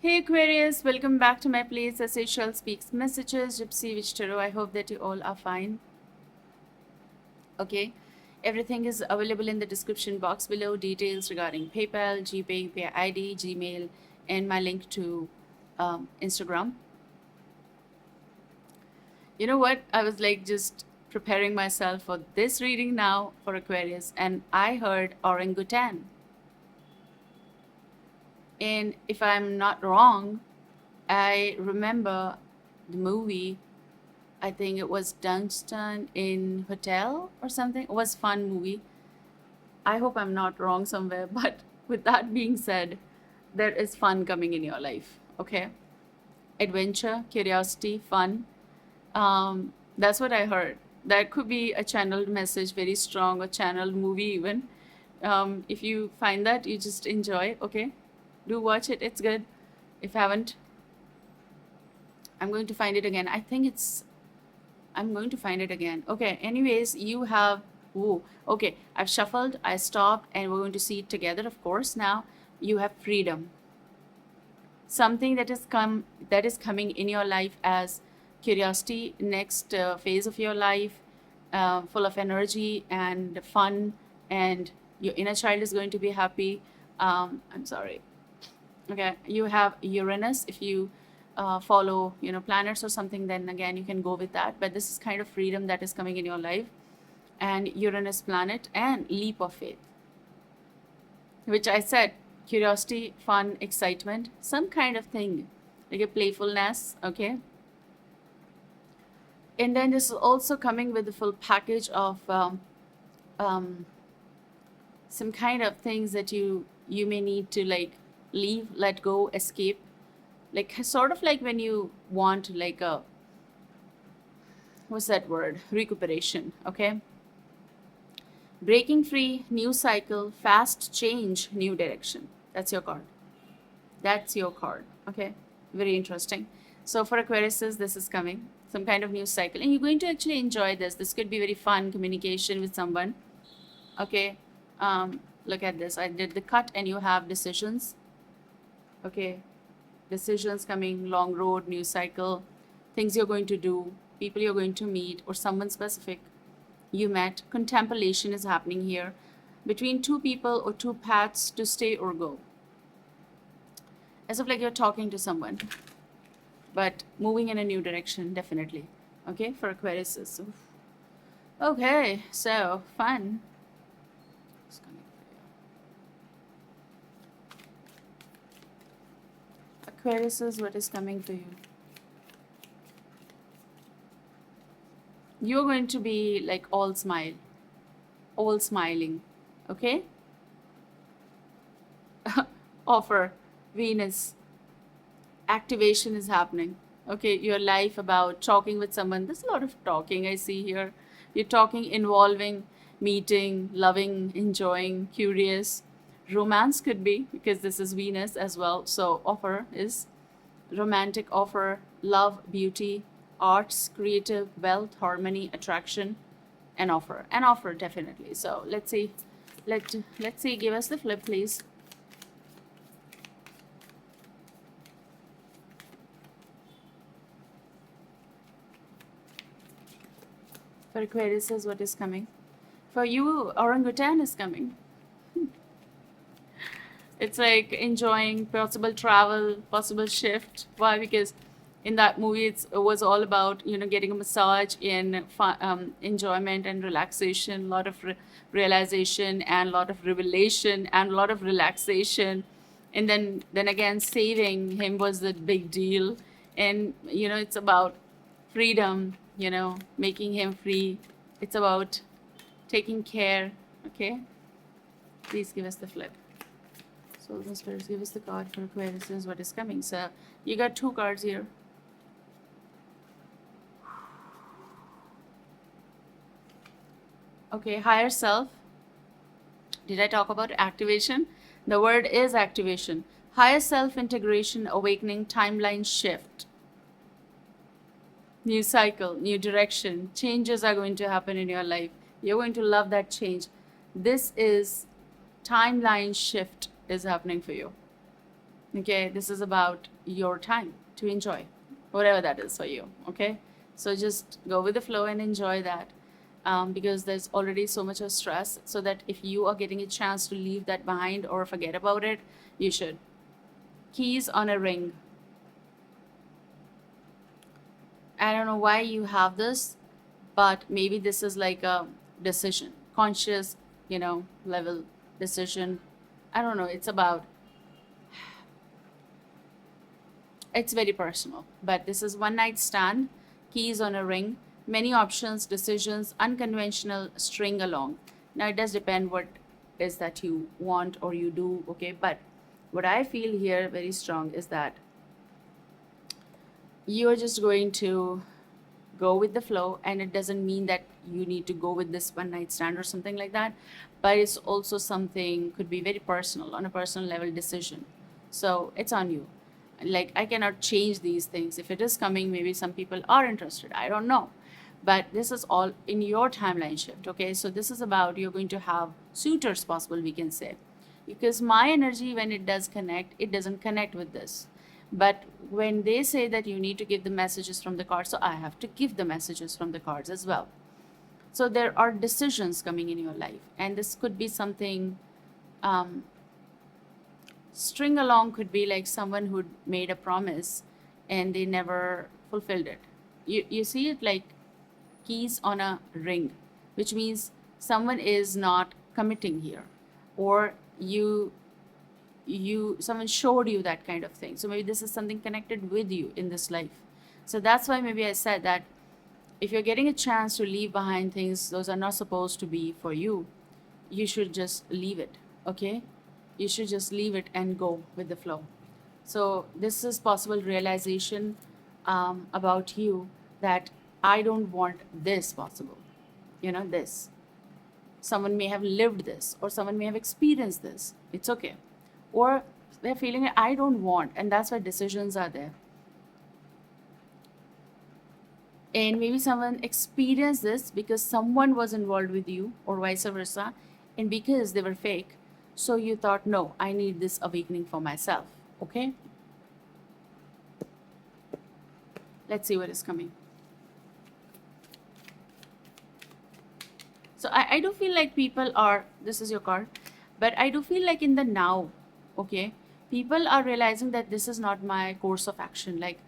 Hey Aquarius, welcome back to my place as Seychelles Speaks Messages, Gypsy Witch Tarot. I hope that you all are fine. Okay, everything is available in the description box below. Details regarding PayPal, GPay, UPI ID, Gmail, and my link to Instagram. You know what? I was like just preparing myself for this reading now for Aquarius, and I heard orangutan. And if I'm not wrong, I remember the movie. I think it was Dunstan in Hotel or something. It was fun movie. I hope I'm not wrong somewhere, but with that being said, there is fun coming in your life. Okay, adventure, curiosity, fun. That's what I heard. That could be a channeled message, very strong, a channeled movie even. If you find that, you just enjoy. Okay, do watch it. It's good. If you haven't, I'm going to find it again. I think I'm going to find it again. Okay, anyways, you have, ooh, okay, I've shuffled, I stopped, and we're going to see it together, of course. Now you have freedom. Something that is coming in your life as curiosity, next phase of your life, full of energy and fun, and your inner child is going to be happy. I'm sorry. Okay, you have Uranus. If you follow, planets or something, then again you can go with that. But this is kind of freedom that is coming in your life, and Uranus planet and leap of faith, which I said, curiosity, fun, excitement, some kind of thing, like a playfulness. Okay, and then this is also coming with the full package of um, some kind of things that you may need to like leave, let go, escape, like sort of like when you want like a, what's that word, recuperation. Okay, breaking free, new cycle, fast change, new direction. That's your card. That's your card. Okay, very interesting. So for Aquariuses, this is coming, some kind of new cycle, and you're going to actually enjoy this could be very fun communication with someone. Okay, look at this. I did the cut and you have decisions. Okay, decisions coming, long road, new cycle, things you're going to do, people you're going to meet, or someone specific you met. Contemplation is happening here between two people or two paths to stay or go. As if like you're talking to someone, but moving in a new direction, definitely. Okay, for Aquarius. Okay, so fun. Aquarius, what is coming to you? You're going to be like all smile, all smiling. Okay, offer, Venus, activation is happening. Okay, your life about talking with someone. There's a lot of talking I see here. You're talking, involving, meeting, loving, enjoying, curious. Romance could be, because this is Venus as well. So offer is romantic offer, love, beauty, arts, creative, wealth, harmony, attraction, and offer. An offer, definitely. So let's see. Let's see. Give us the flip, please. For Aquarius, is what is coming. For you, orangutan is coming. It's like enjoying possible travel, possible shift. Why? Because in that movie, it was all about getting a massage in enjoyment and relaxation, a lot of realization and a lot of revelation and a lot of relaxation, and then again saving him was the big deal, and it's about freedom, making him free. It's about taking care. Okay, please give us the flip. So the spirits give us the card for Aquarius is what is coming. So you got two cards here. Okay, higher self. Did I talk about activation? The word is activation. Higher self integration, awakening, timeline shift. New cycle, new direction. Changes are going to happen in your life. You're going to love that change. This is timeline shift is happening for you. Okay, this is about your time to enjoy whatever that is for you. Okay, so just go with the flow and enjoy that, because there's already so much of stress. So that if you are getting a chance to leave that behind or forget about it, you should. Keys on a ring. I don't know why you have this, but maybe this is like a decision, conscious, level decision. I don't know. It's very personal, but this is one night stand, keys on a ring, many options, decisions, unconventional, string along. Now it does depend what is that you want or you do, okay? But what I feel here very strong is that you're just going to go with the flow, and it doesn't mean that you need to go with this one night stand or something like that, but it's also something could be very personal, on a personal level decision. So it's on you. Like, I cannot change these things. If it is coming, maybe some people are interested, I don't know, but this is all in your timeline shift. Okay, so this is about, you're going to have suitors possible, we can say, because my energy, when it does connect, it doesn't connect with this. But when they say that you need to give the messages from the cards, so I have to give the messages from the cards as well. So there are decisions coming in your life, and this could be something, um, string along could be like someone who made a promise and they never fulfilled it. You see it like keys on a ring, which means someone is not committing here, or someone showed you that kind of thing. So maybe this is something connected with you in this life. So that's why maybe I said that if you're getting a chance to leave behind things those are not supposed to be for you, you should just leave it. Okay, you should just leave it and go with the flow. So this is possible realization, about you, that I don't want this possible. This, someone may have lived this, or someone may have experienced this, it's okay. Or they're feeling it, I don't want, and that's why decisions are there. And maybe someone experienced this because someone was involved with you, or vice versa, and because they were fake, so you thought, no, I need this awakening for myself. Okay, let's see what is coming. So I do feel like people are, this is your card, but I do feel like in the now, okay, people are realizing that this is not my course of action. Like,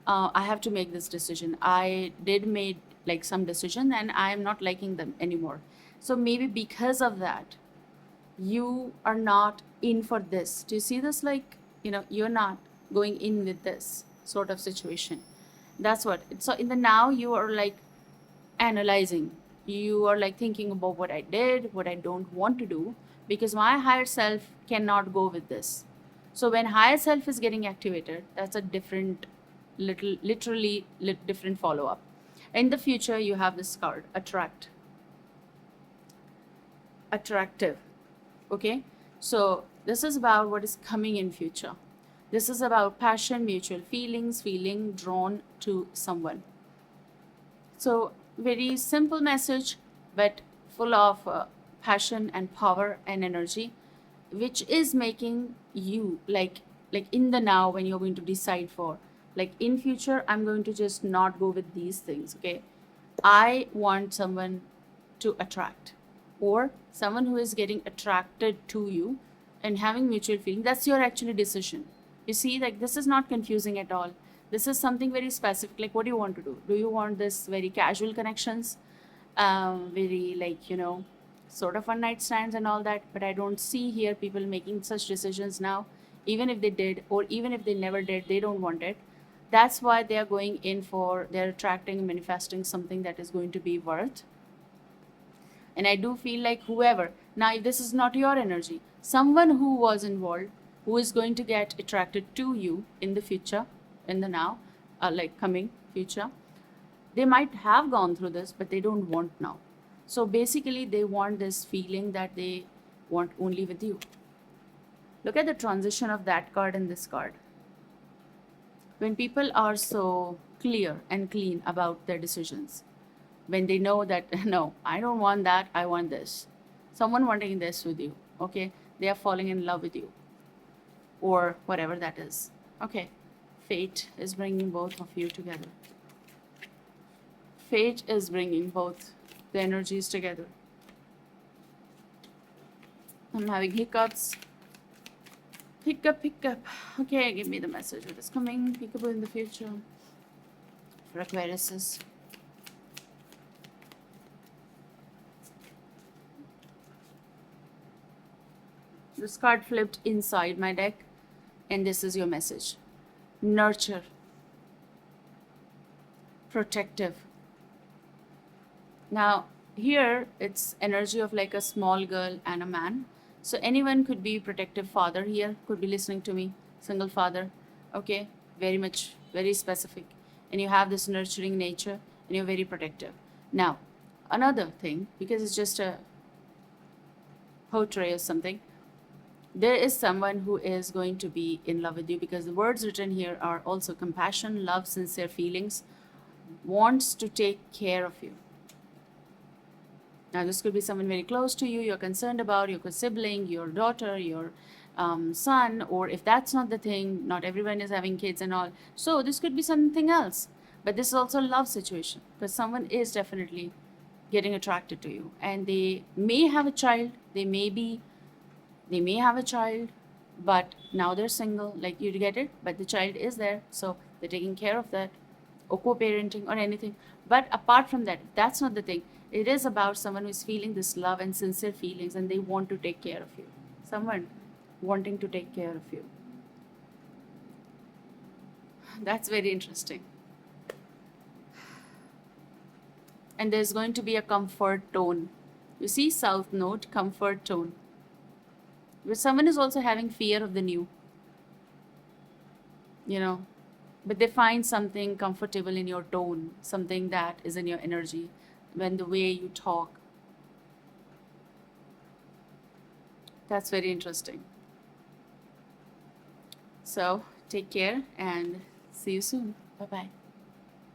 I have to make this decision. I did made like some decision, and I am not liking them anymore. So maybe because of that, you are not in for this. Do you see this? Like, you're not going in with this sort of situation. That's what. So in the now, you are like analyzing. You are like thinking about what I did, what I don't want to do, because my higher self cannot go with this. So when higher self is getting activated, that's a different, literally different follow up. In the future, you have this card, attractive. Okay, so this is about what is coming in future. This is about passion, mutual feelings, feeling drawn to someone. So, very simple message, but full of passion and power and energy, which is making you like in the now, when you're going to decide for, like, in future, I'm going to just not go with these things. Okay, I want someone to attract, or someone who is getting attracted to you and having mutual feeling. That's your actually decision. You see, like, this is not confusing at all. This is something very specific. Like, what do you want to do? Do you want this very casual connections, very, like, sort of one night stands and all that? But I don't see here people making such decisions now. Even if they did, or even if they never did, they don't want it. That's why they are going in for, they're attracting and manifesting something that is going to be worth. And I do feel like whoever, now if this is not your energy, someone who was involved, who is going to get attracted to you in the future, in the now, like coming future, they might have gone through this, but they don't want now. So basically, they want this feeling that they want only with you. Look at the transition of that card and this card. When people are so clear and clean about their decisions, when they know that, no, I don't want that, I want this. Someone wanting this with you, okay? They are falling in love with you. or whatever that is. Okay, fate is bringing both of you together. Fate is bringing both the energies together. I'm having hiccups. Hiccup. Okay, give me the message. What is coming? Peekaboo in the future. For Aquariuses. This card flipped inside my deck, and this is your message. Nurture. Protective. Now, here it's energy of like a small girl and a man. So anyone could be protective father here, could be listening to me, single father. Okay, very much, very specific. And you have this nurturing nature and you're very protective. Now, another thing, because it's just a portrait or something, there is someone who is going to be in love with you, because the words written here are also compassion, love, sincere feelings, wants to take care of you. Now, this could be someone very close to you, you're concerned about, your sibling, your daughter, your son, or if that's not the thing, not everyone is having kids and all. So, this could be something else. But this is also a love situation, because someone is definitely getting attracted to you. And they may have a child, they may have a child, but now they're single, like you get it, but the child is there, so they're taking care of that, or co-parenting or anything. But apart from that, that's not the thing. It is about someone who's feeling this love and sincere feelings, and they want to take care of you. Someone wanting to take care of you. That's very interesting. And there's going to be a comfort tone. You see, South Node, comfort tone. But someone is also having fear of the new, but they find something comfortable in your tone, something that is in your energy, when the way you talk. That's very interesting. So take care and see you soon. Bye bye.